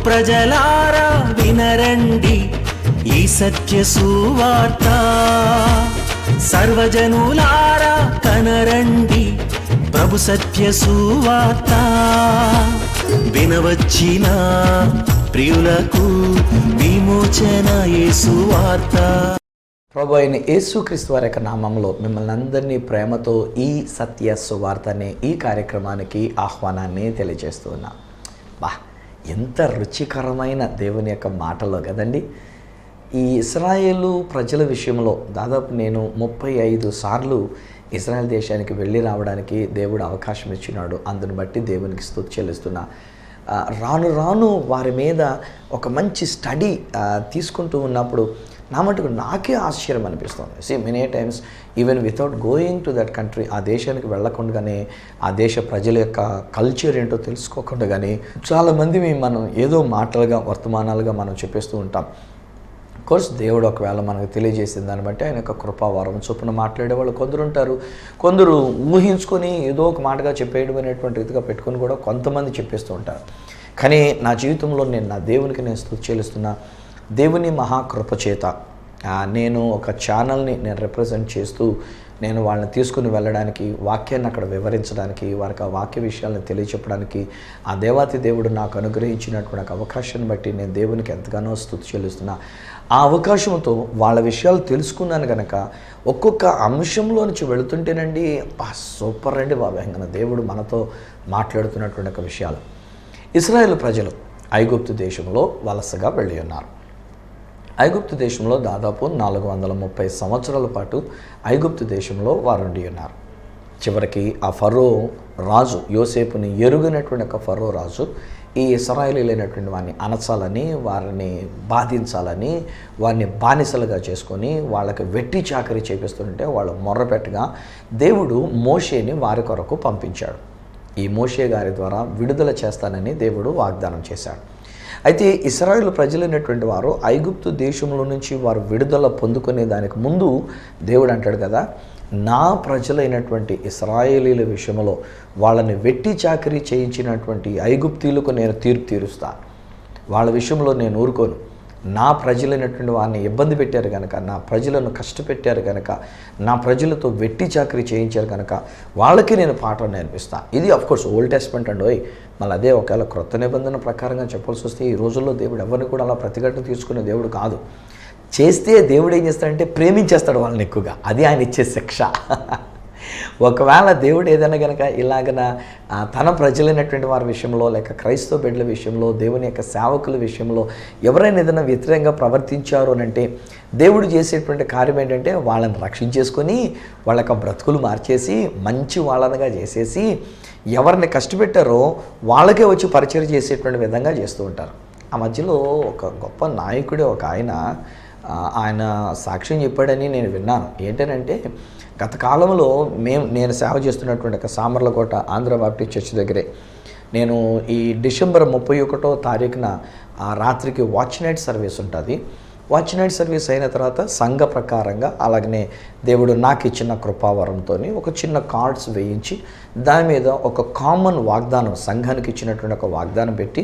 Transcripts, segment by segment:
ప్రజలారా వినరండి ఈ సత్య సువార్త, సర్వజనులారా కనరండి ప్రభు సత్య సువార్త. వినవచ్చిన ప్రియులకు విమోచన యేసు వార్త. ప్రభు అయిన యేసుక్రీస్తు వారి యొక్క నామంలో మిమ్మల్ని అందరినీ ప్రేమతో ఈ సత్య సువార్త అనే ఈ కార్యక్రమానికి ఆహ్వానాన్ని తెలియజేస్తున్నా. ఎంత రుచికరమైన దేవుని యొక్క మాటలో కదండి. ఈ ఇశ్రాయేలు ప్రజల విషయంలో దాదాపు నేను 35 సార్లు ఇశ్రాయేల్ దేశానికి వెళ్ళి రావడానికి దేవుడు అవకాశం ఇచ్చినాడు. అందుని బట్టి దేవునికి స్తుతి చెల్లిస్తున్నా. రాను రాను వారి మీద ఒక మంచి స్టడీ తీసుకుంటూ ఉన్నప్పుడు నా మటుకు నాకే ఆశ్చర్యం అనిపిస్తుంది. Many times even without going to that country, ఆ దేశానికి వెళ్ళకుండానే ఆ దేశ ప్రజల యొక్క కల్చర్ ఏంటో తెలుసుకోకుండానే చాలామంది మనం ఏదో మాటలుగా వర్తమానాలుగా మనం చెప్పేస్తూ ఉంటాం. కోర్స్ దేవుడు ఒకవేళ మనకు తెలియజేసిన దాన్ని బట్టి ఆయన యొక్క కృపావరం చొప్పున మాట్లాడేవాళ్ళు కొందరు ఉంటారు. కొందరు ఊహించుకొని ఏదో ఒక మాటగా చెప్పేయడం అనేటువంటి రీతిగా పెట్టుకొని కూడా కొంతమంది చెప్పేస్తూ ఉంటారు. కానీ నా జీవితంలో నా దేవునికి నేను స్తుతి చెల్లిస్తున్నా. దేవుని మహాకృప చేత నేను ఒక ఛానల్ని నేను రిప్రజెంట్ చేస్తూ నేను వాళ్ళని తీసుకుని వెళ్ళడానికి, వాక్యాన్ని అక్కడ వివరించడానికి, వారికి ఆ వాక్య విషయాలను తెలియచెప్పడానికి ఆ దేవాతి దేవుడు నాకు అనుగ్రహించినటువంటి అవకాశాన్ని బట్టి నేను దేవునికి ఎంతగానో స్తుతి చెల్లిస్తున్నా. ఆ అవకాశంతో వాళ్ళ విషయాలు తెలుసుకున్నాను కనుక ఒక్కొక్క అంశంలో నుంచి వెళుతుంటేనండి సూపర్ అండి బాబా, ఇంకా దేవుడు మనతో మాట్లాడుతున్నటువంటి ఒక విషయాలు. ఇశ్రాయేలు ప్రజలు ఐగుప్తు దేశంలో వలసగా వెళ్ళి ఉన్నారు. ఐగుప్తు దేశంలో దాదాపు 430 సంవత్సరాల పాటు ఐగుప్తు దేశంలో వారు ఉండి ఉన్నారు. చివరికి ఆ ఫరో రాజు, యోసేపుని ఎరుగనటువంటి ఒక ఫరో రాజు ఈ ఇశ్రాయేలీలైనటువంటి వారిని అనచాలని, వారిని బాధించాలని, వారిని బానిసలుగా చేసుకొని వాళ్ళకి వెట్టి చాకరీ చేపిస్తుంటే వాళ్ళు మొర్రపెట్టగా దేవుడు మోషేని వారి కొరకు పంపించాడు. ఈ మోషే గారి ద్వారా విడుదల చేస్తానని దేవుడు వాగ్దానం చేశాడు. అయితే ఇశ్రాయేలు ప్రజలైనటువంటి వారు ఐగుప్తు దేశంలో నుంచి వారు విడుదల పొందుకునే దానికి ముందు దేవుడు అంటాడు కదా, నా ప్రజలైనటువంటి ఇశ్రాయేలీల విషయంలో వాళ్ళని వెట్టి చాకరీ చేయించినటువంటి ఐగుప్తీలకు నేను తీర్పు తీరుస్తాను. వాళ్ళ విషయంలో నేను ఊరుకోను. నా ప్రజలైనటువంటి వారిని ఇబ్బంది పెట్టారు కనుక, నా ప్రజలను కష్టపెట్టారు కనుక, నా ప్రజలతో వెట్టి చాకరీ చేయించారు కనుక వాళ్ళకి నేను పాఠం నేర్పిస్తాను. ఇది అఫ్కోర్స్ ఓల్డ్ టెస్ట్మెంట్ అండి. మళ్ళీ అదే ఒకవేళ క్రొత్త నిబంధన ప్రకారంగా చెప్పాల్సి వస్తే ఈ రోజుల్లో దేవుడు ఎవరిని కూడా అలా ప్రతిఘటన తీసుకునే దేవుడు కాదు. చేస్తే దేవుడు ఏం చేస్తాడంటే ప్రేమించేస్తాడు వాళ్ళని ఎక్కువగా. అది ఆయన ఇచ్చే శిక్ష. ఒకవేళ దేవుడు ఏదైనా కనుక ఇలాగన తన ప్రజలైనటువంటి వారి విషయంలో, లేక క్రైస్తవ బిడ్డల విషయంలో, దేవుని యొక్క సేవకుల విషయంలో ఎవరైనా ఏదైనా వ్యతిరేకంగా ప్రవర్తించారు అని అంటే దేవుడు చేసేటువంటి కార్యం ఏంటంటే వాళ్ళని రక్షించేసుకొని వాళ్ళ యొక్క బ్రతుకులు మార్చేసి మంచి వాళ్ళనిగా చేసేసి ఎవరిని కష్టపెట్టారో వాళ్ళకే వచ్చి పరిచయం చేసేటువంటి విధంగా చేస్తూ ఉంటారు. ఆ మధ్యలో ఒక గొప్ప నాయకుడే ఒక ఆయన సాక్ష్యం చెప్పాడని నేను విన్నాను. ఏంటంటే గత కాలంలో నేను సేవ చేస్తున్నటువంటి ఒక సామర్లకోట ఆంధ్ర బాప్టిస్ట్ చర్చ్ దగ్గరే నేను ఈ డిసెంబర్ 31వ తారీఖున రాత్రికి వాచ్ నైట్ సర్వీస్ ఉంటుంది. వాచ్ నైట్ సర్వీస్ అయిన తర్వాత సంఘ ప్రకారంగా అలాగనే దేవుడు నాకు ఇచ్చిన కృపావరంతో ఒక చిన్న కార్డ్స్ వేయించి దాని మీద ఒక కామన్ వాగ్దానం, సంఘానికి ఇచ్చినటువంటి ఒక వాగ్దానం పెట్టి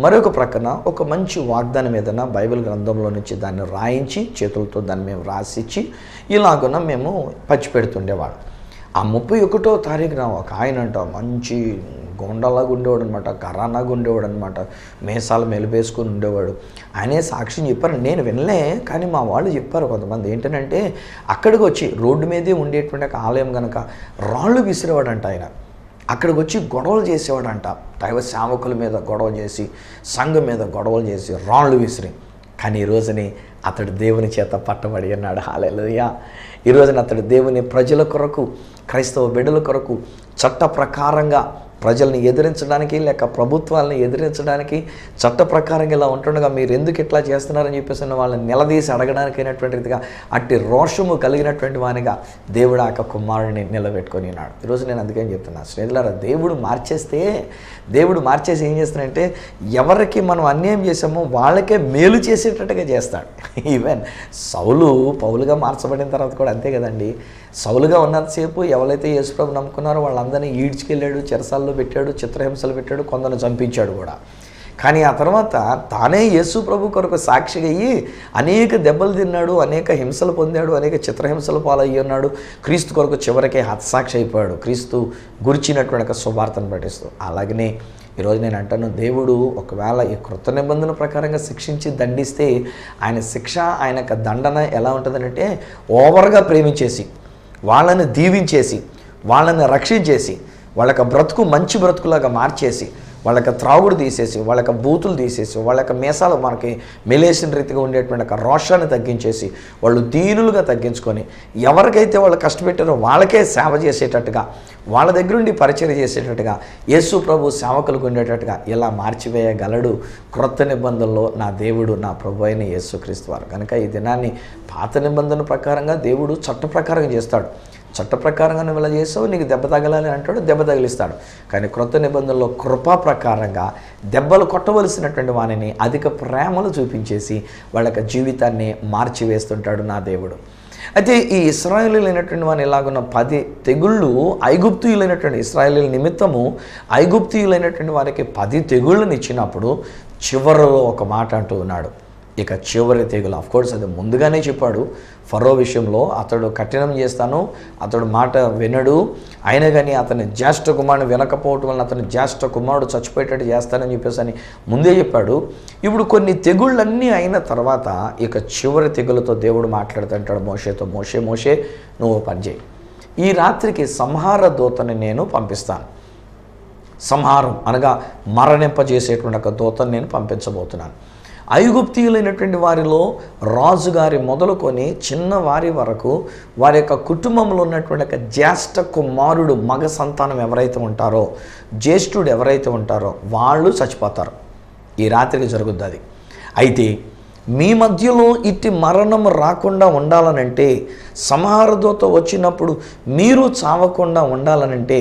మరొక ప్రక్కన ఒక మంచి వాగ్దానం ఏదైనా బైబిల్ గ్రంథంలో నుంచి దాన్ని రాయించి చేతులతో దాన్ని మేము రాసిచ్చి ఇలాగున మేము పంచిపెడుతుండేవాడు. ఆ 31వ తారీఖున ఒక ఆయన అంట మంచి గొండలాగా ఉండేవాడు అనమాట, కరానాగా ఉండేవాడు అనమాట, మేసాలు మెలిపేసుకుని ఉండేవాడు. ఆయనే సాక్ష్యం చెప్పారు, నేను వినలే కానీ మా వాళ్ళు చెప్పారు కొంతమంది. ఏంటంటే అక్కడికి వచ్చి రోడ్డు మీదే ఉండేటువంటి ఒక ఆలయం కనుక రాళ్ళు విసిరేవాడంట ఆయన. అక్కడికి వచ్చి గొడవలు చేసేవాడంట. దైవ సేవకుల మీద గొడవ చేసి, సంఘం మీద గొడవలు చేసి, రాళ్ళు విసిరి. కానీ ఈ రోజుని అతడు దేవుని చేత పట్టబడి అన్నాడు. హల్లెలూయా. ఈ రోజున అతడు దేవుని ప్రజల కొరకు, క్రైస్తవ బిడ్డల కొరకు చట్ట ప్రకారంగా ప్రజల్ని ఎదిరించడానికి లేక ప్రభుత్వాలను ఎదిరించడానికి చట్ట ప్రకారంగా ఇలా ఉంటుండగా మీరు ఎందుకు ఇట్లా చేస్తున్నారని చెప్పేసి వాళ్ళని నిలదీసి అడగడానికి అయినటువంటి రీతిగా అట్టి రోషము కలిగినటువంటి వానిగా దేవుడు ఆ కుమారుడిని నిలబెట్టుకొని ఉన్నాడు. ఈరోజు నేను అందుకని చెప్తున్నాను స్నేహితులారా, దేవుడు మార్చేసి ఏం చేస్తాడంటే ఎవరికి మనం అన్యాయం చేసామో వాళ్ళకే మేలు చేసేటట్టుగా చేస్తాడు. ఈవెన్ సౌలు పౌలుగా మార్చబడిన తర్వాత కూడా అంతే కదండి. సౌలుగా ఉన్నంతసేపు ఎవరైతే యేసుప్రభు నమ్ముకున్నారో వాళ్ళందరినీ ఈడ్చుకెళ్ళాడు, చెరసాల్లో పెట్టాడు, చిత్రహింసలు పెట్టాడు, కొందరు చంపించాడు కూడా. కానీ ఆ తర్వాత తానే యేసు ప్రభు కొరకు సాక్షిగా అయ్యి అనేక దెబ్బలు తిన్నాడు, అనేక హింసలు పొందాడు, అనేక చిత్రహింసలు పాలయ్యి ఉన్నాడు. క్రీస్తు కొరకు చివరికే హతసాక్షి అయిపోయాడు, క్రీస్తు గురించినటువంటి ఒక సువార్తను పఠిస్తూ. అలాగనే ఈరోజు నేను అంటాను, దేవుడు ఒకవేళ ఈ కృత నిబంధన ప్రకారంగా శిక్షించి దండిస్తే ఆయన శిక్ష, ఆయన యొక్క దండన ఎలా ఉంటుందంటే ఓవర్గా ప్రేమించేసి, వాళ్ళని దీవించేసి, వాళ్ళని రక్షించేసి, వాళ్ళకి బ్రతుకు మంచి బ్రతుకులాగా మార్చేసి, వాళ్ళకి త్రాగుడు తీసేసి, వాళ్ళకి బూతులు తీసేసి, వాళ్ళకి మీసాలు మనకి మెలేసిన రీతిగా ఉండేటువంటి ఒక రోషాన్ని తగ్గించేసి, వాళ్ళు దీనులుగా తగ్గించుకొని ఎవరికైతే వాళ్ళు కష్టపెట్టారో వాళ్ళకే సేవ చేసేటట్టుగా, వాళ్ళ దగ్గర ఉండి పరిచయం చేసేటట్టుగా, యేసు ప్రభు సేవకులకు ఉండేటట్టుగా ఇలా మార్చివేయగలడు క్రొత్త నిబంధనలో నా దేవుడు, నా ప్రభు అయిన యేసుక్రీస్తు వారు. కనుక ఈ దినాన్ని పాత నిబంధన ప్రకారంగా దేవుడు చట్ట ప్రకారంగా చేస్తాడు. చట్ట ప్రకారంగా నువ్వు ఇలా చేసావు, నీకు దెబ్బ తగలాలి అంటాడు, దెబ్బ తగిలిస్తాడు. కానీ క్రొత్త నిబంధనలో కృపా ప్రకారంగా దెబ్బలు కొట్టవలసినటువంటి వానిని అధిక ప్రేమలు చూపించేసి వాళ్ళకి జీవితాన్ని మార్చివేస్తుంటాడు నా దేవుడు. అయితే ఈ ఇశ్రాయేలీయులైనటువంటి వాని ఇలాగున్న 10 తెగుళ్ళు ఐగుప్తీయులైనటువంటి ఇశ్రాయేలీయుల నిమిత్తము ఐగుప్తీయులైనటువంటి వారికి 10 తెగుళ్ళని ఇచ్చినప్పుడు చివరిలో ఒక మాట అంటూ ఉన్నాడు. ఇక చివరి తెగులు, ఆఫ్కోర్స్ అది ముందుగానే చెప్పాడు. ఫరో విషయంలో అతడు కఠినం చేస్తాను, అతడు మాట వినడు, అయినా కానీ అతని జ్యేష్ఠ కుమారుడు వినకపోవటం వలన అతని జ్యేష్ఠ కుమారుడు చచ్చిపోయేటట్టు చేస్తానని చెప్పేసి అని ముందే చెప్పాడు. ఇప్పుడు కొన్ని తెగుళ్ళన్నీ అయిన తర్వాత ఇక చివరి తెగులతో దేవుడు మాట్లాడుతుంటాడు మోషేతో, మోషే నువ్వు పనిచేయి, ఈ రాత్రికి సంహార దూతని నేను పంపిస్తాను. సంహారం అనగా మరణింపజేసేటువంటి ఒక దూతను నేను పంపించబోతున్నాను. ఐగుప్తీయులైనటువంటి వారిలో రాజుగారి మొదలుకొని చిన్నవారి వరకు వారి యొక్క కుటుంబంలో ఉన్నటువంటి ఒక జ్యేష్ఠ కుమారుడు, మగ సంతానం ఎవరైతే ఉంటారో, జ్యేష్ఠుడు ఎవరైతే ఉంటారో వాళ్ళు చచ్చిపోతారు. ఈ రాత్రికి జరుగుద్ది అది. అయితే మీ మధ్యలో ఇట్టి మరణం రాకుండా ఉండాలనంటే, సంహారదూత వచ్చినప్పుడు మీరు చావకుండా ఉండాలనంటే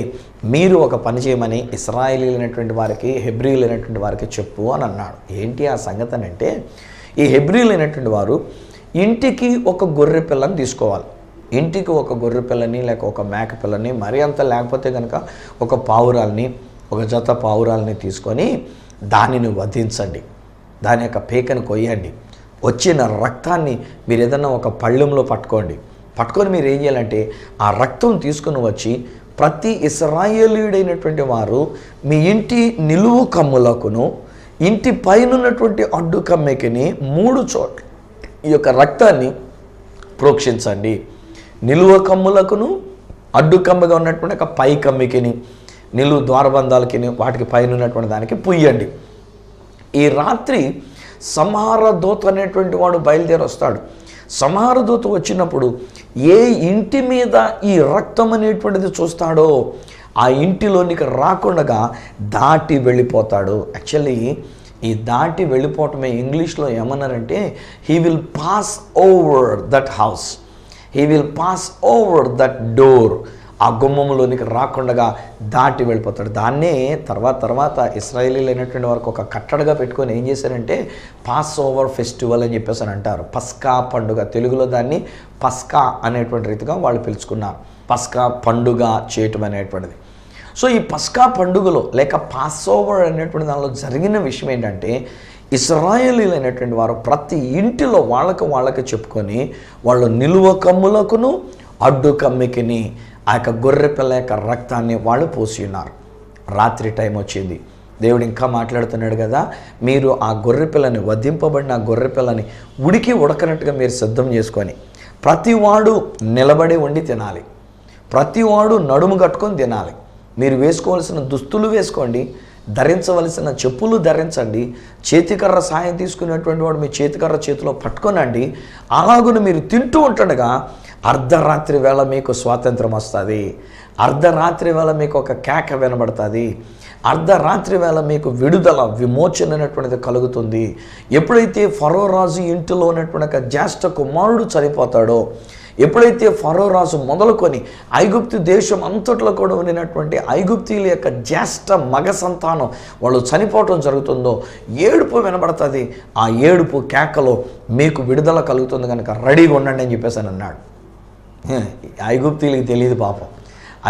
మీరు ఒక పని చేయమని ఇశ్రాయేలీయులైనటువంటి వారికి, హెబ్రీయులైనటువంటి వారికి చెప్పు అని అన్నాడు. ఏంటి ఆ సంగతి అని అంటే, ఈ హెబ్రీయులైనటువంటి వారు ఇంటికి ఒక గొర్రె పిల్లని తీసుకోవాలి. ఇంటికి ఒక గొర్రె పిల్లని లేక ఒక మేక పిల్లని, మరి అంత లేకపోతే కనుక ఒక పావురాల్ని, ఒక జత పావురాల్ని తీసుకొని దానిని వధించండి, దాని యొక్క పేకను కొయ్యండి, వచ్చిన రక్తాన్ని మీరు ఏదన్నా ఒక పళ్ళెంలో పట్టుకొని మీరు ఏం చేయాలంటే ఆ రక్తం తీసుకుని వచ్చి ప్రతి ఇశ్రాయేలీయుడైనటువంటి వారు మీ ఇంటి నిలువు కమ్ములకును ఇంటి పైన ఉన్నటువంటి అడ్డు కమ్మెకిని 3 చోట్ల ఈ యొక్క రక్తాన్ని ప్రోక్షించండి. నిలువ కమ్ములకును అడ్డు కమ్ముగా ఉన్నటువంటి ఒక పై కమ్మికిని, నిలువు ద్వారబంధాలకి వాటికి పైన ఉన్నటువంటి దానికి పుయ్యండి. ఈ రాత్రి సంహార దూత అనేటువంటి వాడు బయలుదేరి వస్తాడు. సంహార దూత వచ్చినప్పుడు ఏ ఇంటి మీద ఈ రక్తం అనేటువంటిది చూస్తాడో ఆ ఇంటిలోనికి రాకుండా దాటి వెళ్ళిపోతాడు. యాక్చువల్లీ ఈ దాటి వెళ్ళిపోవటమే ఇంగ్లీష్లో ఏమన్నారంటే he will pass over that house, he will pass over that door. ఆ గుమ్మంలోనికి రాకుండా దాటి వెళ్ళిపోతాడు. దాన్నే తర్వాత ఇశ్రాయేలీయులైనటువంటి వారికి ఒక కట్టడగా పెట్టుకొని ఏం చేశారంటే పాస్ ఓవర్ ఫెస్టివల్ అని చెప్పేసి అని అంటారు. పస్కా పండుగ, తెలుగులో దాన్ని పస్కా అనేటువంటి రీతిగా వాళ్ళు పిలుచుకున్నారు. పస్కా పండుగ చేయటం అనేటువంటిది. సో ఈ పస్కా పండుగలో లేక పాస్ ఓవర్ అనేటువంటి దానిలో జరిగిన విషయం ఏంటంటే, ఇశ్రాయేలీయులైనటువంటి వారు ప్రతి ఇంటిలో వాళ్ళకి చెప్పుకొని వాళ్ళు నిలువ కమ్ములకును అడ్డు కమ్మికిని ఆ యొక్క గొర్రె పిల్ల యొక్క రక్తాన్ని వాళ్ళు పోసి ఉన్నారు. రాత్రి టైం వచ్చింది, దేవుడు ఇంకా మాట్లాడుతున్నాడు కదా, మీరు ఆ గొర్రె పిల్లని, వధింపబడిన ఆ గొర్రె పిల్లని ఉడకనట్టుగా మీరు సిద్ధం చేసుకొని ప్రతివాడు నిలబడి ఉండి తినాలి, ప్రతివాడు నడుము కట్టుకొని తినాలి. మీరు వేసుకోవాల్సిన దుస్తులు వేసుకోండి, ధరించవలసిన చెప్పులు ధరించండి, చేతికర్ర సాయం తీసుకునేటువంటి వాడు మీ చేతికర్ర చేతిలో పట్టుకోనండి. అలాగును మీరు తింటూ ఉంటుండగా అర్ధరాత్రి వేళ మీకు స్వాతంత్రం వస్తుంది, అర్ధరాత్రి వేళ మీకు ఒక కేక వినబడుతుంది, అర్ధరాత్రి వేళ మీకు విడుదల, విమోచన అనేటువంటిది కలుగుతుంది. ఎప్పుడైతే ఫరో రాజు ఇంటిలో ఉన్నటువంటి ఒక జ్యేష్ఠ కుమారుడు చనిపోతాడో, ఎప్పుడైతే ఫరో రాజు మొదలుకొని ఐగుప్తు దేశం అంతట్లో కూడా ఉన్నటువంటి ఐగుప్తీయుల యొక్క జ్యేష్ఠ మగ సంతానం వాళ్ళు చనిపోవటం జరుగుతుందో ఏడుపు వినబడుతుంది. ఆ ఏడుపు కేకలో మీకు విడుదల కలుగుతుంది కనుక రెడీగా ఉండండి అని చెప్పేసి అని అన్నాడు. ఐగుప్తీయులకి తెలియదు పాపం,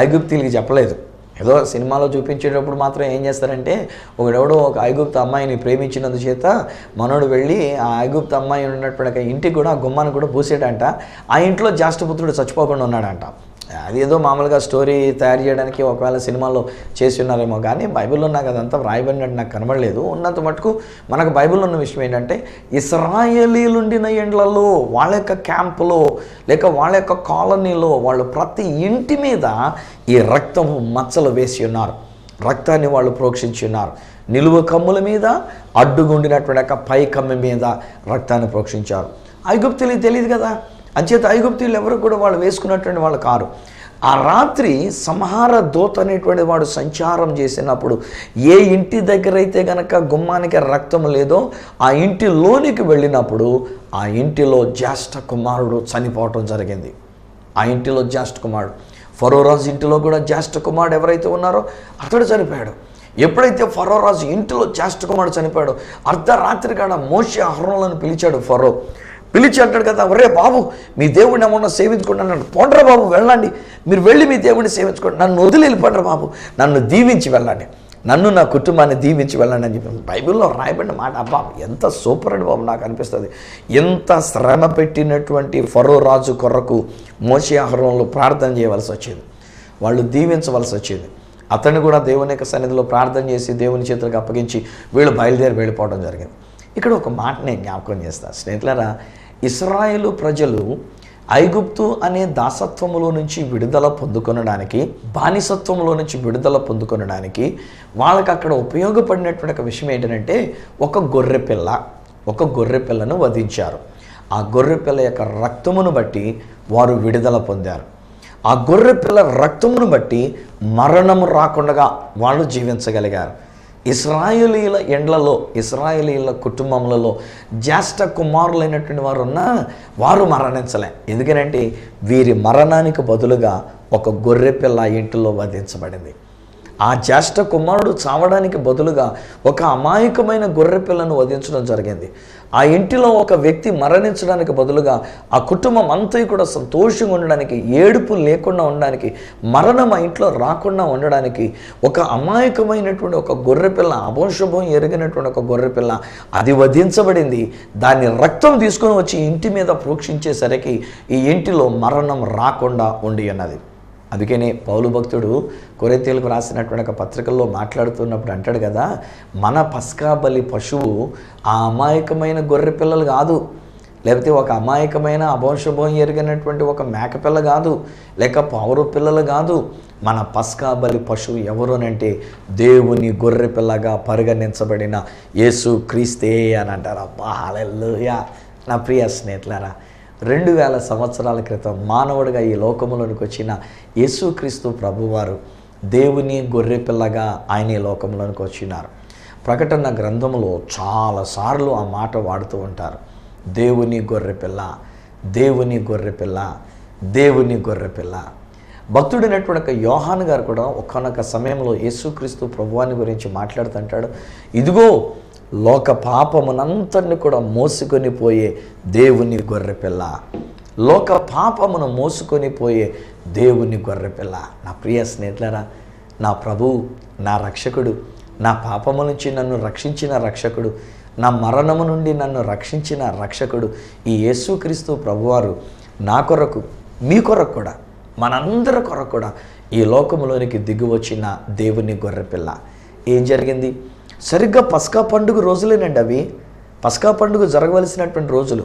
ఐగుప్తీయులకి చెప్పలేదు. ఏదో సినిమాలో చూపించేటప్పుడు మాత్రం ఏం చేస్తారంటే ఒకడెవడో ఒక ఐగుప్తు అమ్మాయిని ప్రేమించినందుచేత మనోడు వెళ్ళి ఆ ఐగుప్తు అమ్మాయి ఉన్నటువంటి ఇంటికి కూడా ఆ గుమ్మాన్ని కూడా పూసేటంట. ఆ ఇంట్లో జ్యేష్ఠపుత్రుడు చచ్చిపోకుండా ఉన్నాడంట. అదేదో మామూలుగా స్టోరీ తయారు చేయడానికి ఒకవేళ సినిమాలో చేసి ఉన్నారేమో, కానీ బైబిల్లో నాకు అదంతా వ్రాయబడినట్టు నాకు కనబడలేదు. ఉన్నంత మటుకు మనకు బైబిల్లో ఉన్న విషయం ఏంటంటే, ఇశ్రాయేలీలుండిన ఎండ్లలో వాళ్ళ యొక్క క్యాంపులో లేక వాళ్ళ యొక్క కాలనీలో వాళ్ళు ప్రతి ఇంటి మీద ఈ రక్తము మచ్చలు వేసి ఉన్నారు. రక్తాన్ని వాళ్ళు ప్రోక్షించి ఉన్నారు. నిలువ కమ్ముల మీద, అడ్డుగుండినటువంటి యొక్క పై కమ్మి మీద రక్తాన్ని ప్రోక్షించారు. ఐగుప్తులు తెలియదు కదా, అంచేత ఐగుప్తీయులు ఎవరు కూడా వాళ్ళు వేసుకున్నటువంటి వాళ్ళు కారు. ఆ రాత్రి సంహార దూత అనేటువంటి వాడు సంచారం చేసినప్పుడు ఏ ఇంటి దగ్గర అయితే గనక గుమ్మానికి రక్తం లేదో ఆ ఇంటిలోనికి వెళ్ళినప్పుడు ఆ ఇంటిలో జ్యేష్ఠ కుమారుడు చనిపోవటం జరిగింది. ఆ ఇంటిలో జ్యేష్ఠ కుమారుడు, ఫరో రాజు ఇంటిలో కూడా జ్యేష్ఠ కుమారుడు ఎవరైతే ఉన్నారో అతడు చనిపోయాడు. ఎప్పుడైతే ఫరో రాజు ఇంటిలో జ్యేష్ఠ కుమారుడు చనిపోయాడు, అర్ధరాత్రి కాడ మోషే అహరోనులను పిలిచాడు. ఫరో పిలిచి అంటాడు కదా, ఒరే బాబు మీ దేవుడిని ఏమన్నా సేవించుకోండి అన్నాడు. పోండ్రా బాబు వెళ్ళండి, మీరు వెళ్ళి మీ దేవుడిని సేవించుకోండి, నన్ను వదిలి వెళ్ళిపోండ్రా బాబు, నన్ను దీవించి వెళ్ళండి, నన్ను నా కుటుంబాన్ని దీవించి వెళ్ళండి అని చెప్పి బైబిల్లో రాయబడిన మాట. అబ్బా ఎంత సూపర్ అండి బాబు, నాకు అనిపిస్తుంది. ఎంత శ్రమ పెట్టినటువంటి ఫరో రాజు కొరకు మోషే అహరోనులు ప్రార్థన చేయవలసి వచ్చేది, వాళ్ళు దీవించవలసి వచ్చేది. అతన్ని కూడా దేవుని యొక్క సన్నిధిలో ప్రార్థన చేసి దేవుని చేతులకు అప్పగించి వీళ్ళు బయలుదేరి వెళ్ళిపోవడం జరిగింది. ఇక్కడ ఒక మాట నేను జ్ఞాపకం చేస్తాను స్నేహితులారా. ఇశ్రాయేలు ప్రజలు ఐగుప్తు అనే దాసత్వములో నుంచి విడుదల పొందుకొనడానికి, బానిసత్వంలో నుంచి విడుదల పొందుకొనడానికి వాళ్ళకి అక్కడ ఉపయోగపడినటువంటి ఒక విషయం ఏంటంటే ఒక గొర్రె పిల్లను వధించారు. ఆ గొర్రె పిల్ల యొక్క రక్తమును బట్టి వారు విడుదల పొందారు. ఆ గొర్రె పిల్ల రక్తమును బట్టి మరణము రాకుండా వాళ్ళు జీవించగలిగారు. ఇశ్రాయేలీల ఎండ్లలో, ఇశ్రాయేలీల కుటుంబములలో జ్యేష్ఠ కుమారులైనటువంటి వారు ఉన్నా వారు మరణించలే. ఎందుకంటే వీరి మరణానికి బదులుగా ఒక గొర్రె పిల్ల ఇంటిలో వధించబడింది. ఆ జ్యేష్ఠ కుమారుడు చావడానికి బదులుగా ఒక అమాయకమైన గొర్రె పిల్లను వధించడం జరిగింది. ఆ ఇంటిలో ఒక వ్యక్తి మరణించడానికి బదులుగా ఆ కుటుంబం అంతా కూడా సంతోషంగా ఉండడానికి, ఏడుపు లేకుండా ఉండడానికి, మరణం ఆ ఇంట్లో రాకుండా ఉండడానికి ఒక అమాయకమైనటువంటి ఒక గొర్రె పిల్ల, అభోషభం ఎరిగినటువంటి ఒక గొర్రె పిల్ల అది వధించబడింది. దాని రక్తం తీసుకొని వచ్చి ఇంటి మీద ప్రోక్షించేసరికి ఈ ఇంటిలో మరణం రాకుండా ఉండి ఉన్నది. అందుకనే పౌలు భక్తుడు కొరింథీయులకు రాసినటువంటి ఒక పత్రికల్లో మాట్లాడుతున్నప్పుడు అంటాడు కదా, మన పస్కా బలి పశువు ఆ అమాయకమైన గొర్రె పిల్లలు కాదు, లేకపోతే ఒక అమాయకమైన అభోషభం ఎరిగినటువంటి ఒక మేకపిల్ల కాదు, లేక పావురు పిల్లలు కాదు. మన పస్కా బలి పశువు ఎవరునంటే దేవుని గొర్రె పిల్లగా పరిగణించబడిన యేసు క్రీస్తే అని అంటారు. అబ్బా హల్లెలూయా. నా ప్రియ స్నేహితులారా, 2000 సంవత్సరాల క్రితం మానవుడిగా ఈ లోకంలోనికి వచ్చిన యేసుక్రీస్తు ప్రభువారు దేవుని గొర్రె పిల్లగా ఆయన ఈ లోకంలోనికి వచ్చినారు. ప్రకటన గ్రంథంలో చాలాసార్లు ఆ మాట వాడుతూ ఉంటారు. దేవుని గొర్రె పిల్ల, దేవుని గొర్రె పిల్ల, దేవుని గొర్రె పిల్ల. భక్తుడైనటువంటి యోహాను గారు కూడా ఒకానొక సమయంలో యేసుక్రీస్తు ప్రభువాని గురించి మాట్లాడుతుంటాడు, ఇదిగో లోక పాపమునంతటిని కూడా మోసుకొని పోయే దేవుని గొర్రెపిల్ల, లోక పాపమును మోసుకొని పోయే దేవుని గొర్రెపిల్ల. నా ప్రియ స్నేహితులారా, నా ప్రభువు, నా రక్షకుడు, నా పాపము నుంచి నన్ను రక్షించిన రక్షకుడు, నా మరణము నుండి నన్ను రక్షించిన రక్షకుడు ఈ యేసుక్రీస్తు ప్రభువారు నా కొరకు, మీ కొరకు కూడా, మనందరి కొరకు కూడా ఈ లోకములోనికి దిగివచ్చిన దేవుని గొర్రెపిల్ల. ఏం జరిగింది? సరిగ్గా పస్కా పండుగ రోజులేనండి అవి. పస్కా పండుగ జరగవలసినటువంటి రోజులు.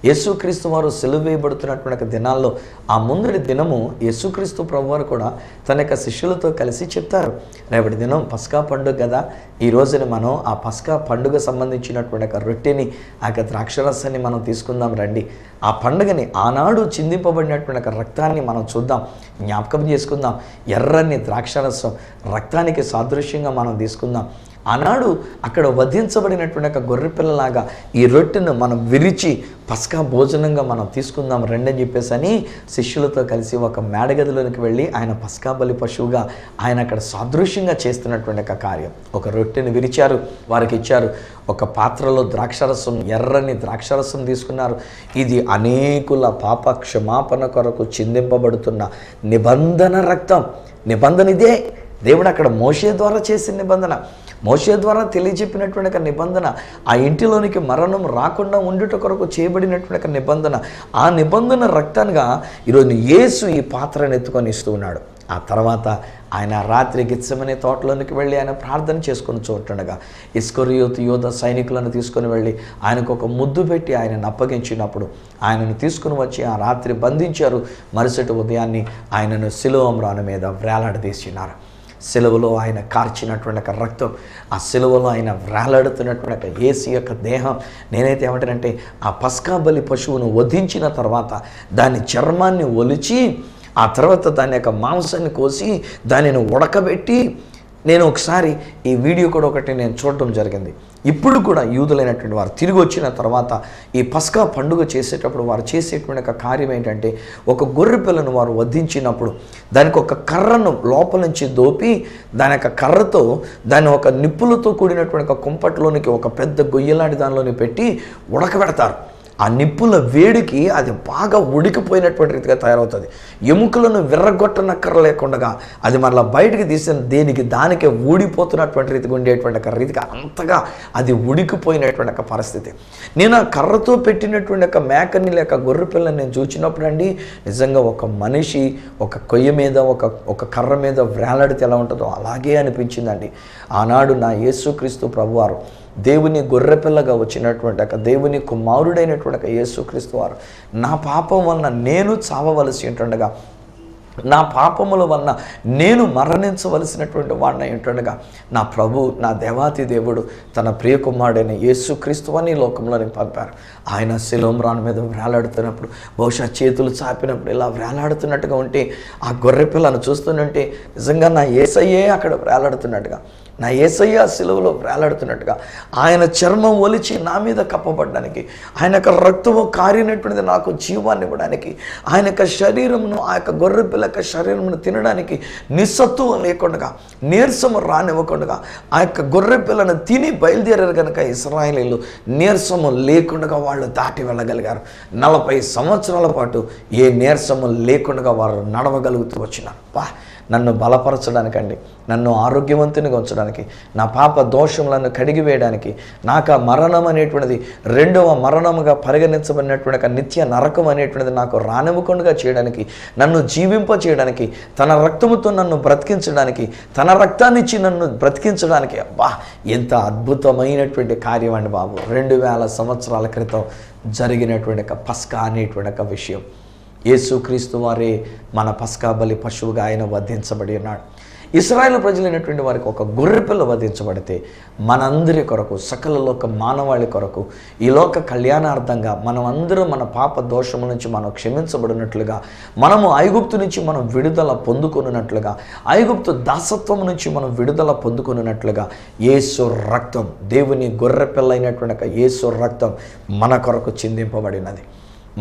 యేసుక్రీస్తు వారు సిలువ వేయబడుతున్నటువంటి దినాల్లో ఆ ముందటి దినము యేసుక్రీస్తు ప్రభువారు కూడా తన యొక్క శిష్యులతో కలిసి చెప్తారు, రేపటి దినం పస్కా పండుగ కదా, ఈ రోజున మనం ఆ పస్కా పండుగ సంబంధించినటువంటి ఒక రొట్టెని, ఆ యొక్క ద్రాక్షరసాన్ని మనం తీసుకుందాం రండి. ఆ పండుగని, ఆనాడు చిందింపబడినటువంటి ఒక రక్తాన్ని మనం చూద్దాం, జ్ఞాపకం చేసుకుందాం. ఎర్రని ద్రాక్షరసం రక్తానికి సాదృశ్యంగా మనం తీసుకుందాం. ఆనాడు అక్కడ వధించబడినటువంటి ఒక గొర్రెపిల్లలాగా ఈ రొట్టెను మనం విరిచి పస్కా భోజనంగా మనం తీసుకుందాం రండి అని చెప్పేసి అని శిష్యులతో కలిసి ఒక మేడగదిలోనికి వెళ్ళి ఆయన పస్కా బలి పశువుగా ఆయన అక్కడ సాదృశ్యంగా చేస్తున్నటువంటి ఒక కార్యం. ఒక రొట్టెను విరిచారు, వారికి ఇచ్చారు. ఒక పాత్రలో ద్రాక్షరసం, ఎర్రని ద్రాక్షరసం తీసుకున్నారు. ఇది అనేకుల పాప క్షమాపణ కొరకు చిందింపబడుతున్న నిబంధన రక్తం. నిబంధన ఇదే, దేవుడు అక్కడ మోషే ద్వారా చేసిన నిబంధన, మోషే ద్వారా తెలియజెప్పినటువంటి నిబంధన, ఆ ఇంటిలోనికి మరణం రాకుండా ఉండుట కొరకు చేయబడినటువంటి నిబంధన, ఆ నిబంధన రక్తంగా ఈరోజు యేసు ఈ పాత్రను ఎత్తుకొని ఇస్తూ ఉన్నాడు. ఆ తర్వాత ఆయన రాత్రి గెత్సెమనే తోటలోనికి వెళ్ళి ఆయన ప్రార్థన చేసుకొని చూస్తుండగా ఇస్కరియోతు యోధ సైనికులను తీసుకొని వెళ్ళి ఆయనకు ఒక ముద్దు పెట్టి ఆయనను అప్పగించినప్పుడు ఆయనను తీసుకుని వచ్చి ఆ రాత్రి బంధించారు. మరుసటి ఉదయాన్ని ఆయనను సిలువ మ్రాను మీద వేలాడదీసినారు. సిలువలో ఆయన కార్చినటువంటి రక్తం, ఆ సిలువలో ఆయన వేలాడుతున్నటువంటి యేసు యొక్క దేహం, నేనైతే ఏమంటానంటే ఆ పస్కా బలి పశువును వధించిన తర్వాత దాని చర్మాన్ని ఒలిచి ఆ తర్వాత దాని యొక్క మాంసాన్ని కోసి దానిని ఉడకబెట్టి, నేను ఒకసారి ఈ వీడియో కూడా ఒకటి నేను చూడటం జరిగింది. ఇప్పుడు కూడా యూదులైనటువంటి వారు తిరిగి వచ్చిన తర్వాత ఈ పస్కా పండుగ చేసేటప్పుడు వారు చేసేటువంటి ఒక కార్యం ఏంటంటే, ఒక గొర్రె పిల్లను వారు వధించినప్పుడు దానికి ఒక కర్రను లోపల నుంచి దోపి దాని యొక్క కర్రతో దాన్ని ఒక నిప్పులతో కూడినటువంటి ఒక కుంపట్లోనికి ఒక పెద్ద గొయ్యలాంటి దానిలోని పెట్టి ఉడకబెడతారు. ఆ నిప్పుల వేడికి అది బాగా ఉడికిపోయినటువంటి రీతిగా తయారవుతుంది. ఎముకలను విర్రగొట్టనక్కర లేకుండా అది మళ్ళీ బయటికి తీసిన దేనికి దానికే ఊడిపోతున్నటువంటి రీతిగా ఉండేటువంటి రీతిగా అంతగా అది ఉడికిపోయినటువంటి ఒక పరిస్థితి. నేను ఆ కర్రతో పెట్టినటువంటి ఒక మేకని లేక గొర్రె పిల్లని నేను చూసినప్పుడు అండి, నిజంగా ఒక మనిషి ఒక కొయ్య మీద ఒక కర్ర మీద వేలాడితే ఎలా ఉంటుందో అలాగే అనిపించిందండి. ఆనాడు నా యేసుక్రీస్తు ప్రభువారు దేవుని గొర్రెపిల్లగా వచ్చినటువంటి ఒక దేవుని కుమారుడైనటువంటి ఒక యేసుక్రీస్తు వారు నా పాపం వలన నేను చావవలసి ఉంటుండగా, నా పాపముల వలన నేను మరణించవలసినటువంటి వాడిని ఉంటుండగా నా ప్రభు, నా దేవాతి దేవుడు తన ప్రియకుమారుడైన యేసుక్రీస్తు అని లోకంలోనికి పంపారు. ఆయన సిలువ మ్రాను మీద వేలాడుతున్నప్పుడు, బహుశా చేతులు చాపినప్పుడు ఇలా వేలాడుతున్నట్టుగా ఉంటే, ఆ గొర్రె పిల్లను చూస్తుంటే నిజంగా నా యేసయ్యే అక్కడ వేలాడుతున్నట్టుగా, నా యేసయ్య సిలువలో వేలాడుతున్నట్టుగా, ఆయన చర్మం ఒలిచి నా మీద కప్పబడడానికి, ఆయన యొక్క రక్తము కారినటువంటిది నాకు జీవాన్ని ఇవ్వడానికి, ఆయన యొక్క శరీరమును ఆ యొక్క గొర్రె పిల్ల యొక్క శరీరమును తినడానికి నిస్సత్తువం లేకుండా, నీరసము రానివ్వకుండా ఆ యొక్క గొర్రె పిల్లను తిని బయలుదేరారు కనుక ఇశ్రాయేలీయులు నీరసము లేకుండా వాళ్ళు దాటి వెళ్ళగలిగారు. 40 సంవత్సరాల పాటు ఏ నీరసము లేకుండా వారు నడవగలుగుతూ వచ్చినారు. నన్ను బలపరచడానికండి, నన్ను ఆరోగ్యవంతునిగా ఉంచడానికి, నా పాప దోషములను కడిగివేయడానికి, నాకు ఆ మరణం అనేటువంటిది రెండవ మరణముగా పరిగణించబడినటువంటి నిత్య నరకం అనేటువంటిది నాకు రానివ్వకుండా చేయడానికి, నన్ను జీవింప చేయడానికి, తన రక్తముతో నన్ను బ్రతికించడానికి, తన రక్తాన్ని ఇచ్చి నన్ను బ్రతికించడానికి, ఎంత అద్భుతమైనటువంటి కార్యం అండి బాబు. 2000 సంవత్సరాల క్రితం జరిగినటువంటి ఒక పస్కా అనేటువంటి ఒక విషయం. యేసుక్రీస్తు వారే మన పస్కా బలి పశువుగా ఆయన వధించబడి ఉన్నాడు. ఇశ్రాయేలు ప్రజలైనటువంటి వారికి ఒక గొర్రెపిల్ల వధించబడితే మనందరి కొరకు, సకల లోక మానవాళి కొరకు, ఈ లోక కళ్యాణార్థంగా మనం అందరం మన పాప దోషముల నుంచి మనం క్షమించబడినట్లుగా, మనము ఐగుప్తు నుంచి మనం విడుదల పొందుకున్నట్లుగా, ఐగుప్తు దాసత్వం నుంచి మనం విడుదల పొందుకున్నట్లుగా యేసు రక్తం, దేవుని గొర్రెపిల్ల అయినటువంటి యేసు రక్తం మన కొరకు చిందింపబడినది,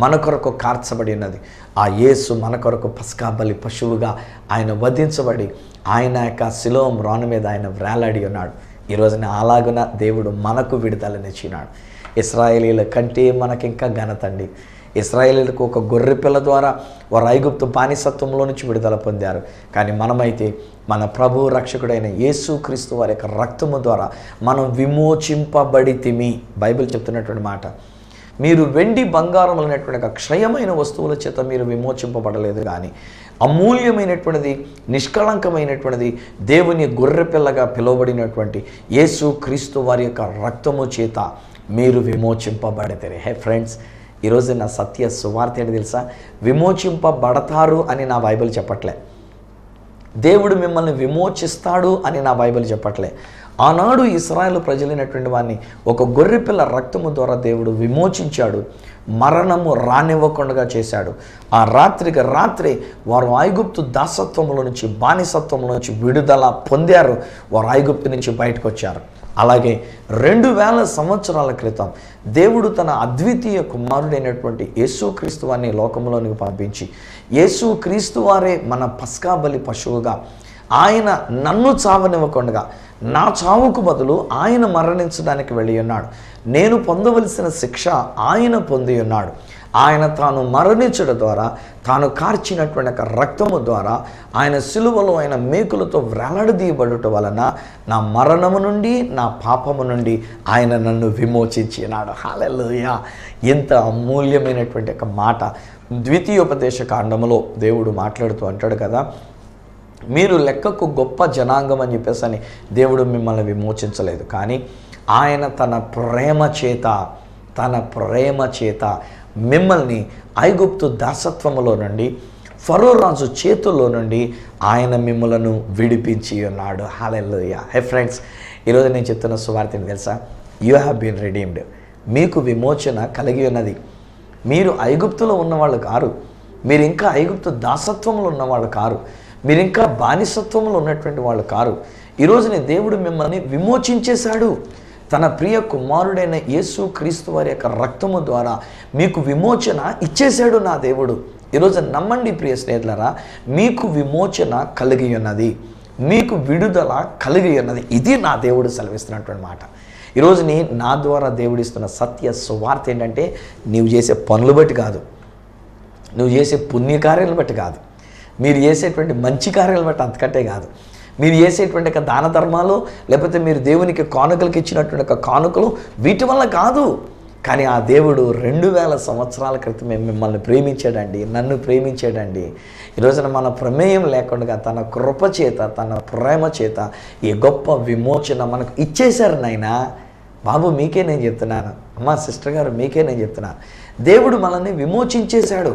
మన కొరకు కార్చబడినది. ఆ యేసు మన కొరకు పస్కా బలి పశువుగా ఆయన వధించబడి ఆయన యొక్క శిలువ మ్రాను మీద ఆయన వేలాడి ఉన్నాడు. ఈ రోజున అలాగున దేవుడు మనకు విడుదలనిచ్చినాడు. ఇశ్రాయేలీల కంటే మనకింకా ఘనత అండి. ఇశ్రాయేలీలకు ఒక గొర్రె పిల్ల ద్వారా వారు ఐగుప్తు బానిసత్వంలో నుంచి విడుదల పొందారు. కానీ మనమైతే మన ప్రభు రక్షకుడైన యేసుక్రీస్తు వారి యొక్క రక్తము ద్వారా మనం విమోచింపబడితిమి. బైబిల్ చెప్తున్నటువంటి మాట, మీరు వెండి బంగారం అనేటువంటి క్షయమైన వస్తువుల చేత మీరు విమోచింపబడలేదు, కానీ అమూల్యమైనటువంటిది, నిష్కళంకమైనటువంటిది, దేవుని గొర్రెపిల్లగా పిలువబడినటువంటి యేసుక్రీస్తు వారి యొక్క రక్తము చేత మీరు విమోచింపబడితే. హే ఫ్రెండ్స్, ఈరోజు నా సత్య సువార్త ఏంటి తెలుసా? విమోచింపబడతారు అని నా బైబిల్ చెప్పట్లే, దేవుడు మిమ్మల్ని విమోచిస్తాడు అని నా బైబిల్ చెప్పట్లే. ఆనాడు ఇశ్రాయేలు ప్రజలైనటువంటి వారిని ఒక గొర్రెపిల్ల రక్తము ద్వారా దేవుడు విమోచించాడు, మరణము రానివ్వకుండా చేశాడు. ఆ రాత్రికి రాత్రే వారు ఐగుప్తు దాసత్వంలో నుంచి, బానిసత్వంలో నుంచి విడుదల పొందారు. వారు ఐగుప్తు నుంచి బయటకు వచ్చారు. అలాగే 2000 సంవత్సరాల క్రితం దేవుడు తన అద్వితీయ కుమారుడైనటువంటి యేసుక్రీస్తు వారిని లోకంలోనికి పంపించి, యేసుక్రీస్తు వారే మన పస్కా బలి పశువుగా ఆయన నన్ను చావనివ్వకుండా నా చావుకు బదులు ఆయన మరణించడానికి వెళ్ళి ఉన్నాడు. నేను పొందవలసిన శిక్ష ఆయన పొంది ఉన్నాడు. ఆయన తాను మరణించడం ద్వారా, తాను కార్చినటువంటి ఒక రక్తము ద్వారా, ఆయన సిలువలో ఆయన మేకులతో వ్రేలాడదీయబడుట వలన నా మరణము నుండి, నా పాపము నుండి ఆయన నన్ను విమోచించినాడు. హల్లెలూయా! ఎంత అమూల్యమైనటువంటి ఒక మాట. ద్వితీయోపదేశ కాండములో దేవుడు మాట్లాడుతూ అంటాడు కదా, మీరు లెక్కకు గొప్ప జనాంగం అని చెప్పేసి అని దేవుడు మిమ్మల్ని విమోచించలేదు, కానీ ఆయన తన ప్రేమ చేత మిమ్మల్ని ఐగుప్తు దాసత్వములో నుండి, ఫరో రాజు చేతుల్లో నుండి ఆయన మిమ్మలను విడిపించి ఉన్నాడు. హల్లెలూయా! హే ఫ్రెండ్స్, ఈరోజు నేను చెప్తున్న సువార్తని తెలుసా? You have been redeemed. మీకు విమోచన కలిగి ఉన్నది. మీరు ఐగుప్తులో ఉన్నవాళ్ళు కారు, మీరు ఇంకా ఐగుప్తు దాసత్వంలో ఉన్నవాళ్ళు కారు, మీరు ఇంకా బానిసత్వంలో ఉన్నటువంటి వాళ్ళు కారు. ఈరోజుని దేవుడు మిమ్మల్ని విమోచించేశాడు. తన ప్రియ కుమారుడైన యేసు క్రీస్తు వారి యొక్క రక్తము ద్వారా మీకు విమోచన ఇచ్చేశాడు నా దేవుడు. ఈరోజు నమ్మండి ప్రియ స్నేహితులారా, మీకు విమోచన కలిగి ఉన్నది, మీకు విడుదల కలిగి ఉన్నది. ఇది నా దేవుడు సెలవిస్తున్నటువంటి మాట. ఈరోజుని నా ద్వారా దేవుడిస్తున్న సత్య సువార్త ఏంటంటే, నీవు చేసే పనులు బట్టి కాదు, నువ్వు చేసే పుణ్యకార్యాలను బట్టి కాదు, మీరు చేసేటువంటి మంచి కార్యాలను బట్టి అంతకంటే కాదు, మీరు చేసేటువంటి ఒక దాన ధర్మాలు, లేకపోతే మీరు దేవునికి కానుకలకు ఇచ్చినటువంటి ఒక కానుకలు, వీటి వల్ల కాదు. కానీ ఆ దేవుడు 2000 సంవత్సరాల క్రితమే మిమ్మల్ని ప్రేమించాడండి, నన్ను ప్రేమించాడండి. ఈరోజున మన ప్రమేయం లేకుండా తన కృప చేత, తన ప్రేమ చేత ఈ గొప్ప విమోచన మనకు ఇచ్చేశారు. నాయనా బాబు, మీకే నేను చెప్తున్నాను, అమ్మా సిస్టర్ గారు, మీకే నేను చెప్తున్నాను, దేవుడు మనల్ని విమోచించేశాడు.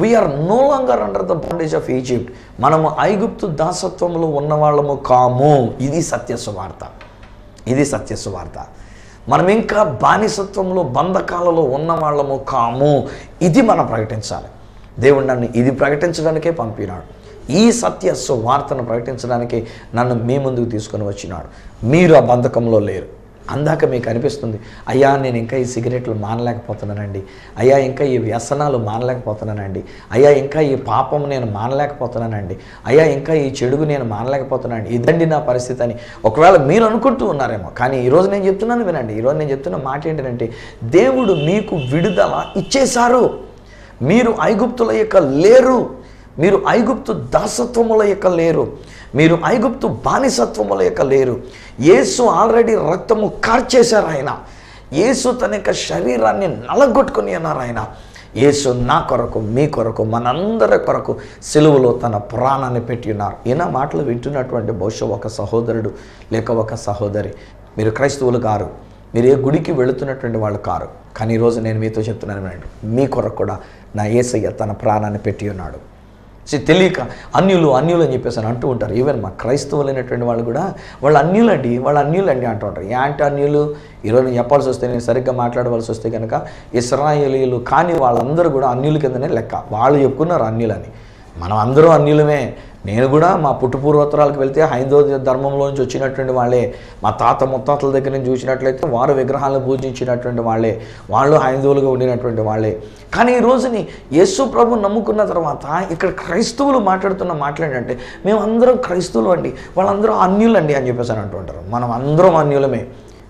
We are no longer under the bondage of Egypt. మనము ఐగుప్తు దాసత్వంలో ఉన్నవాళ్ళము కాము. ఇది సత్య సువార్త, ఇది సత్య సువార్త. మనం ఇంకా బానిసత్వంలో, బంధకాలలో ఉన్నవాళ్ళము కాము. ఇది మనం ప్రకటించాలి. దేవుడు నన్ను ఇది ప్రకటించడానికే పంపినాడు. ఈ సత్య సువార్తను ప్రకటించడానికి నన్ను మీ ముందుకు తీసుకొని వచ్చినాడు. మీరు ఆ బంధకంలో లేరు. అందాక మీకు అనిపిస్తుంది, అయ్యా నేను ఇంకా ఈ సిగరెట్లు మానలేకపోతున్నానండి, అయ్యా ఇంకా ఈ వ్యసనాలు మానలేకపోతున్నానండి, అయ్యా ఇంకా ఈ పాపం నేను మానలేకపోతున్నానండి, అయ్యా ఇంకా ఈ చెడుగు నేను మానలేకపోతున్నానండి, ఇదండి నా పరిస్థితి అని ఒకవేళ మీరు అనుకుంటూ ఉన్నారేమో. కానీ ఈరోజు నేను చెప్తున్నాను వినండి. ఈరోజు నేను చెప్తున్న మాట ఏంటంటే, దేవుడు మీకు విడుదల ఇచ్చేశారు. మీరు ఐగుప్తుల యొక్క లేరు, మీరు ఐగుప్తు దాసత్వముల యొక్క లేరు, మీరు ఐగుప్తు బానిసత్వముల యొక్క లేరు. యేసు ఆల్రెడీ రక్తము కార్చేశారు. ఆయన యేసు తన యొక్క శరీరాన్ని నలగొట్టుకుని అన్నారు. ఆయన యేసు నా కొరకు, మీ కొరకు, మనందరి కొరకు సిలువలో తన ప్రాణాన్ని పెట్టి ఉన్నారు. ఈయన మాటలు వింటున్నటువంటి బహుశా ఒక సహోదరుడు లేక ఒక సహోదరి, మీరు క్రైస్తవులు కారు, మీరు ఏ గుడికి వెళుతున్నటువంటి వాళ్ళు కారు, కానీ ఈరోజు నేను మీతో చెప్తున్నాను, మీ కొరకు కూడా నా యేసయ్య తన ప్రాణాన్ని పెట్టి ఉన్నాడు. తెలియక అన్యులు అని చెప్పేసి అని అంటూ ఉంటారు. ఈవెన్ మా క్రైస్తవులైనటువంటి వాళ్ళు కూడా వాళ్ళు అన్యులండి అంటూ ఉంటారు. ఏంటి అన్యులు? ఈరోజు నేను చెప్పాల్సి వస్తే, నేను సరిగ్గా మాట్లాడవలసి వస్తే కనుక, ఇశ్రాయేలీయులు కానీ వాళ్ళందరూ కూడా అన్యుల కిందనే లెక్క. వాళ్ళు చెప్పుకున్నారు అన్యులని. మనం అందరూ అన్యులమే. నేను కూడా మా పుట్టుపూర్వోత్తరాలకు వెళ్తే హైందవ ధర్మంలో నుంచి వచ్చినటువంటి వాళ్ళే. మా తాత ముత్తాతల దగ్గర నుంచి చూసినట్లయితే వారు విగ్రహాలను పూజించినటువంటి వాళ్ళే, వాళ్ళు హైందవులుగా ఉండినటువంటి వాళ్ళే. కానీ ఈ రోజుని యేసు ప్రభు నమ్ముకున్న తర్వాత ఇక్కడ క్రైస్తవులు మాట్లాడుతున్న మాట్లాడంటే, మేము అందరం క్రైస్తవులు అండి, వాళ్ళందరూ అన్యులండి అని చెప్పేసి అని అంటుంటారు. మనం అందరం అన్యులమే.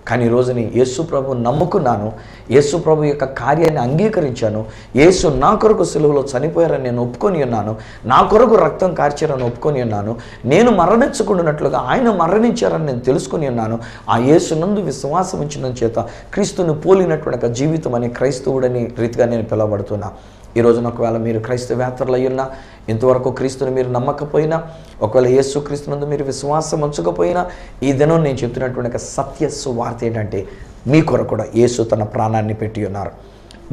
కానీ ఈరోజుని యేసు ప్రభు నమ్ముకున్నాను, యేసు ప్రభు యొక్క కార్యాన్ని అంగీకరించాను, యేసు నా కొరకు సిలువలో చనిపోయారని నేను ఒప్పుకొని ఉన్నాను, నా కొరకు రక్తం కార్చారని ఒప్పుకొని ఉన్నాను, నేను మరణించుకున్నట్లుగా ఆయన మరణించారని నేను తెలుసుకుని ఉన్నాను. ఆ యేసు నందు విశ్వాసం ఉంచిన చేత క్రీస్తుని పోలినటువంటి జీవితం అని క్రైస్తవుడని రీతిగా నేను పిలువబడుతున్నా. ఈ రోజున ఒకవేళ మీరు క్రైస్తవేత్తరులు అయ్యున్నా, ఇంతవరకు క్రీస్తుని మీరు నమ్మకపోయినా, ఒకవేళ యేసు క్రీస్తునందు మీరు విశ్వాసం ఉంచకపోయినా, ఈ దినం నేను చెప్తున్నటువంటి సత్య సువార్త ఏంటంటే, మీ కొరకు కూడా యేసు తన ప్రాణాన్ని పెట్టి ఉన్నారు.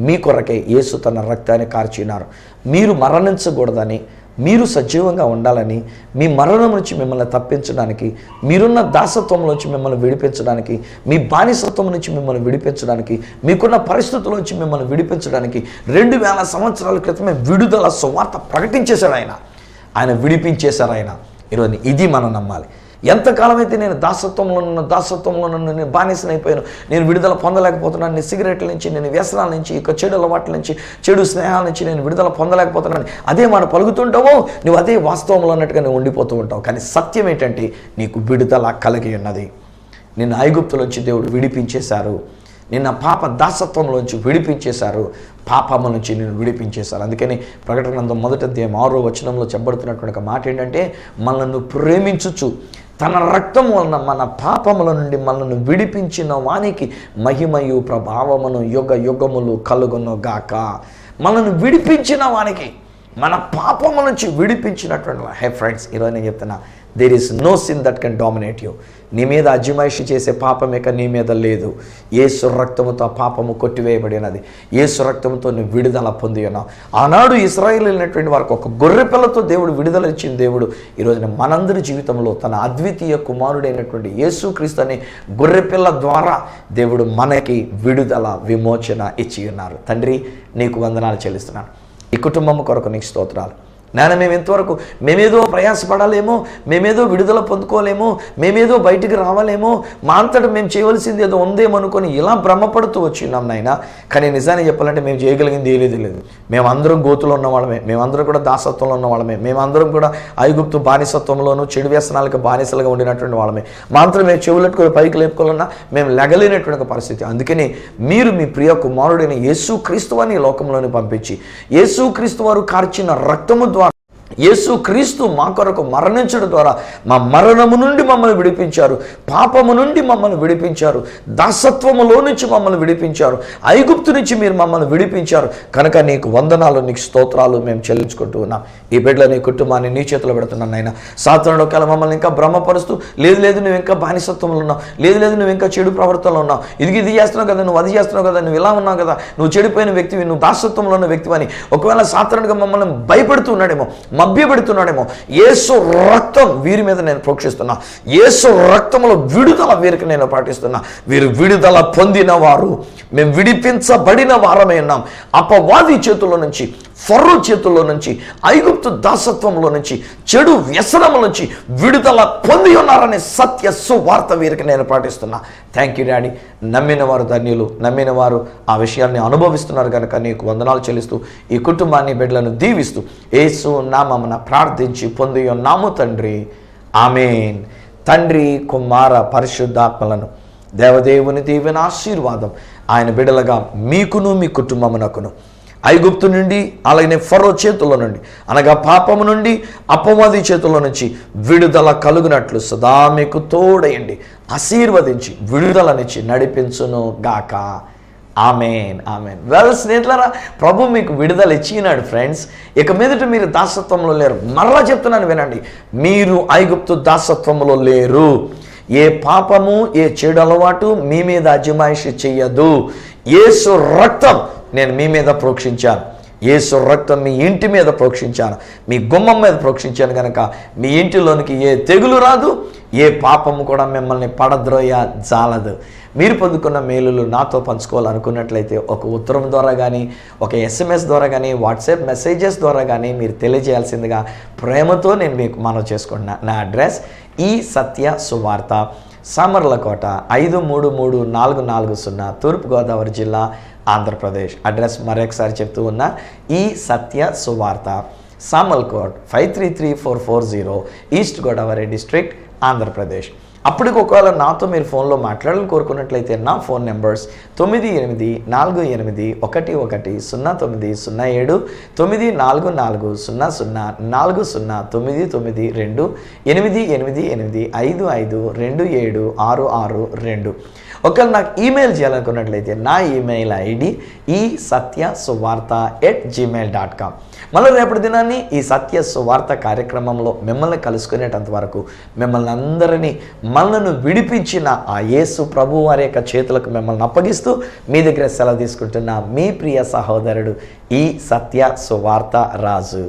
మీ కొరకే యేసు తన రక్తాన్ని కార్చి ఉన్నారు. మీరు మరణించకూడదని, మీరు సజీవంగా ఉండాలని, మీ మరణం నుంచి మిమ్మల్ని తప్పించడానికి, మీరున్న దాసత్వం నుంచి మిమ్మల్ని విడిపించడానికి, మీ బానిసత్వం నుంచి మిమ్మల్ని విడిపించడానికి, మీకున్న పరిస్థితుల నుంచి మిమ్మల్ని విడిపించడానికి 2000 సంవత్సరాల క్రితమే విడుదల సువార్త ప్రకటించేశాడు ఆయన. ఆయన విడిపించేశారు ఆయన. ఈరోజు ఇది మనం నమ్మాలి. ఎంతకాలం అయితే నేను దాసత్వంలో నేను బానిసనైపోయాను, నేను విడుదల పొందలేకపోతున్నాను, నేను సిగరెట్ల నుంచి, నేను వ్యసనాల నుంచి, ఇక చెడు అలవాట్ల నుంచి, చెడు స్నేహాల నుంచి నేను విడుదల పొందలేకపోతున్నాను, అదే మనం పలుకుతుంటావో నువ్వు అదే వాస్తవంలో అన్నట్టుగా నువ్వు ఉండిపోతూ ఉంటావు. కానీ సత్యం ఏంటంటే, నీకు విడుదల కలిగి ఉన్నది. నిన్ను ఐగుప్తులోంచి దేవుడు విడిపించేశారు. నిన్న పాప దాసత్వంలోంచి విడిపించేశారు, పాపము నుంచి నేను విడిపించేశారు. అందుకని ప్రకటన గ్రంథం 1వ అధ్యాయం 6వ వచనంలో చెప్పబడుతున్నటువంటి ఒక మాట ఏంటంటే, మనల్ని ప్రేమించుచు తన రక్తం వలన మన పాపముల నుండి మనల్ని విడిపించిన వానికి మహిమయు ప్రభావమును యుగ యుగములు కలుగును గాక. మనల్ని విడిపించిన వానికి, మన పాపము నుంచి విడిపించినటువంటి హే ఫ్రెండ్స్, ఈరోజు నేను చెప్తున్నా, there is no sin that can dominate you. నీ మీద అజమాయిషి చేసే పాపం ఇక నీ మీద లేదు. యేసు రక్తముతో పాపము కొట్టివేయబడినది. యేసు రక్తంతో నువ్వు విడుదల పొంది ఉన్నావు. ఆనాడు ఇశ్రాయేలు వెళ్ళినటువంటి వారికి ఒక గొర్రె పిల్లతో దేవుడు విడుదల ఇచ్చిన దేవుడు ఈరోజున మనందరి జీవితంలో తన అద్వితీయ కుమారుడైనటువంటి యేసుక్రీస్తు అనే గొర్రె పిల్ల ద్వారా దేవుడు మనకి విడుదల విమోచన ఇచ్చి ఉన్నారు. తండ్రి, నీకు వందనాలు చెల్లిస్తున్నాను. ఈ కుటుంబం కొరకు నీకు స్తోత్రాలు. నాన్న, మేము ఇంతవరకు మేమేదో ప్రయాసపడాలేమో, మేమేదో విడుదల పొందుకోలేమో, మేమేదో బయటికి రావాలేమో, మా అంతటా మేము చేయవలసింది ఏదో ఉందేమో అనుకొని ఇలా భ్రమపడుతూ వచ్చినాం నాయన. కానీ నిజాన్ని చెప్పాలంటే మేము చేయగలిగింది ఏది లేదు. మేమందరం గోతులో ఉన్న వాళ్ళమే, మేమందరం కూడా దాసత్వంలో ఉన్న వాళ్ళమే, మేమందరం కూడా ఐగుప్తు బానిసత్వంలోనూ చెడు వ్యసనాలకు బానిసలుగా ఉండినటువంటి వాళ్ళమే. మా అంతా మేము చెవులెట్టుకొని పైకి లేపుకోవాలన్నా మేము లెగలేనటువంటి పరిస్థితి. అందుకని మీరు మీ ప్రియ కుమారుడైన యేసుక్రీస్తు అని లోకంలోని పంపించి, యేసుక్రీస్తు వారు కార్చిన రక్తము ద్వారా, యేసుక్రీస్తు మా కొరకు మరణించడం ద్వారా మా మరణము నుండి మమ్మల్ని విడిపించారు, పాపము నుండి మమ్మల్ని విడిపించారు, దాసత్వములో నుంచి మమ్మల్ని విడిపించారు, ఐగుప్తు నుంచి మీరు మమ్మల్ని విడిపించారు. కనుక నీకు వందనాలు, నీకు స్తోత్రాలు మేము చెల్లించుకుంటూ ఉన్నాం. ఈ బిడ్డల నీ కుటుంబాన్ని నీ చేతిలో పెడుతున్నాను నాయన. సాతానుడు ఒకవేళ మమ్మల్ని ఇంకా భ్రమపరుస్తూ, లేదు నువ్వు ఇంకా బానిసత్వంలో ఉన్నావు, లేదు నువ్వు ఇంకా చెడు ప్రవర్తనలో ఉన్నావు, ఇది చేస్తున్నావు కదా, నువ్వు అది చేస్తున్నావు కదా, నువ్వు ఇలా ఉన్నావు కదా, నువ్వు చెడిపోయిన వ్యక్తివి, నువ్వు దాసత్వంలో ఉన్న వ్యక్తివని ఒకవేళ సాతానుడుగా మమ్మల్ని భయపెడుతున్నాడేమో, మభ్యపెడుతున్నాడేమో, యేసు రక్తం వీరి మీద నేను ప్రోక్షిస్తున్నా. యేసు రక్తంలో విడుదల వీరికి నేను పాటిస్తున్నా. వీరు విడుదల పొందిన వారు, మేము విడిపించబడిన వారమే ఉన్నాం. అపవాది చేతుల్లో నుంచి, ఫరో చేతుల్లో నుంచి, ఐగుప్తు దాసత్వంలో నుంచి, చెడు వ్యసనముల నుంచి విడుదల పొంది ఉన్నారనే సత్య సువార్త వీరికి నేను పాటిస్తున్నా. Thank you daddy. నమ్మిన వారు ధన్యులు, నమ్మిన వారు ఆ విషయాన్ని అనుభవిస్తున్నారు కనుక నీకు వందనాలు చెల్లిస్తూ ఈ కుటుంబాన్ని, బిడ్డలను దీవిస్తూ యేసు నామమున ప్రార్థించి పొంది ఉన్నాము తండ్రి, ఆమేన్. తండ్రి, కుమార, పరిశుద్ధాత్మలను దేవదేవుని దీవెన ఆశీర్వాదం ఆయన బిడ్డలుగా మీకును మీ కుటుంబమునకును ఐగుప్తు నుండి, అలాగనే ఫరో చేతుల్లో నుండి, అనగా పాపము నుండి, అపవాది చేతుల్లో నుంచి విడుదల కలుగునట్లు సదా మీకు తోడయండి, ఆశీర్వదించి విడుదలనిచ్చి నడిపించును గాక. Amen, amen. వెల్ స్నేహితులారా, ప్రభు మీకు విడుదల ఇచ్చినాడు ఫ్రెండ్స్. ఇక మీదట మీరు దాసత్వంలో లేరు. మరలా చెప్తున్నాను వినండి, మీరు ఐగుప్తు దాసత్వంలో లేరు. ఏ పాపము, ఏ చెడు అలవాటు మీ మీద అజమాయిషి చెయ్యదు. యేసు రక్తం నేను మీ మీద ప్రోక్షించాను. యేసు రక్తం మీ ఇంటి మీద ప్రోక్షించాను, మీ గుమ్మం మీద ప్రోక్షించాను కనుక మీ ఇంటిలోనికి ఏ తెగులు రాదు, ఏ పాపము కూడా మిమ్మల్ని పడద్రోయ జాలదు. మీరు పొందుకున్న మేలులు నాతో పంచుకోవాలనుకున్నట్లయితే ఒక ఉత్తరం ద్వారా కానీ, ఒక SMS ద్వారా కానీ, వాట్సాప్ మెసేజెస్ ద్వారా కానీ మీరు తెలియజేయాల్సిందిగా ప్రేమతో నేను మీకు మనవి చేసుకుంటున్నా. నా అడ్రస్ ఈ సత్య సువార్త, సామర్లకోట 533440, తూర్పుగోదావరి జిల్లా, ఆంధ్రప్రదేశ్. అడ్రస్ మరొకసారి చెప్తూ ఉన్నా, ఈ సత్య సువార్త, సామర్లకోట్ 533440, ఈస్ట్ గోదావరి డిస్ట్రిక్ట్, ఆంధ్రప్రదేశ్. అప్పటికి ఒకవేళ నాతో మీరు ఫోన్లో మాట్లాడాలని కోరుకున్నట్లయితే నా ఫోన్ నెంబర్స్ 9848110907, 9440040992, 8885527662. ఒకవేళ నాకు ఈమెయిల్ చేయాలనుకున్నట్లయితే నా ఈమెయిల్ ID ఈ satyasuvartha@gmail.com. మళ్ళీ రేపటి దినాన్ని ఈ సత్య సువార్త కార్యక్రమంలో మిమ్మల్ని కలుసుకునేటంత వరకు మిమ్మల్ని అందరినీ మనను విడిపించిన ఆ యేసు ప్రభు వారి యొక్క చేతులకు మిమ్మల్ని అప్పగిస్తూ మీ దగ్గర సెలవు తీసుకుంటున్న మీ ప్రియ సహోదరుడు ఈ సత్య సువార్త రాజు.